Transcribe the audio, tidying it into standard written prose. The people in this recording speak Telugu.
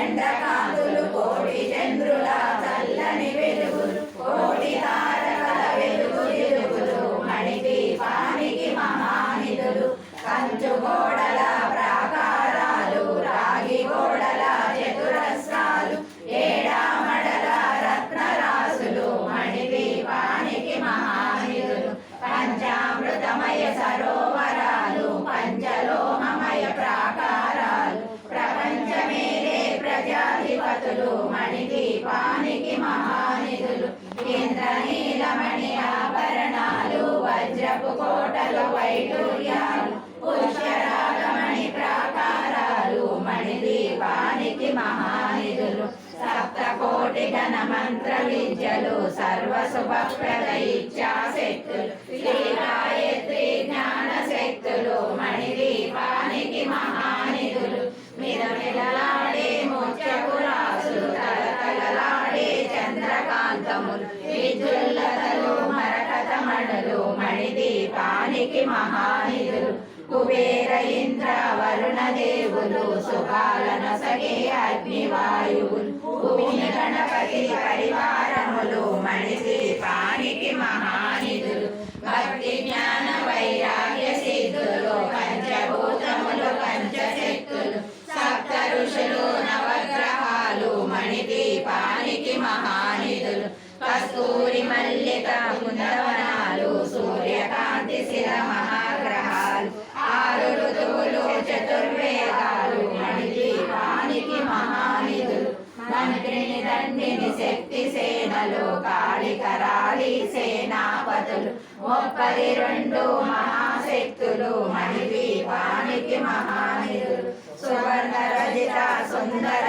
చండకాంతులు కోటి చంద్రుల చల్లని వెలుగులు కోటి తారకల వెలుగు వెలుగులు మణిదీపానికి మహానిధులు కంచు గోడల ప్రాకారాలు రాగి గోడల చతురస్రాలు ఏడామడల రత్నరాసులు మణిదీపానికి మహానిధులు పంచామృతమయ సరోవరాలు పంచలోహమయ ప్రాకారాలు ప్రపంచమేలే ప్రజాధిపతులు మణిదీపానికి మహానిధులు ఇంద్రనీలమణి ఆభరణాలు వజ్రపు కోటలు వైడూర్యాలు పుష్యరాగమణి ప్రాకారాలు మణిదీపానికి మహానిధులు సప్తకోటి గణ మంత్ర విద్యలు సర్వశుభప్రద ఇచ్ఛాశక్తులు శ్రీ గాయత్రి జ్ఞాన శక్తులు మణిదీపానికి మహానిధులు మిలమిలలాడే ముత్యపు రాసులు తలతలలాడే చంద్రకాంతములు విద్యుల్లతలు మరకతమణులు మణిదీపానికి మహానిధులు కుబేర ఇంద్ర వరుణ దేవులు శుభాలనొసగే అగ్నివాయువులు భూమి గణపతి పరివారములు మణిదీపానికి మహానిధులు భక్తి జ్ఞాన వైరాగ్య సిద్ధులు పంచభూతములు పంచశక్తులు సప్త ఋషులు నవగ్రహాలు మణిదీపానికి మహానిధులు కస్తూరి మల్లిక కుందవనాలు సూర్యకాంతి శిర మహాగ్రహాలు ఆరు ఋతువులు చతుర్వేదాలు మణిదీపానికి మహానిధులు మంత్రిని దండిని శక్తి సేనలు కాళికరాళి సేనాపతులు 32 మహాశక్తులు మణిదీపానికి మహానిధులు సువర్ణ రజిత సుందర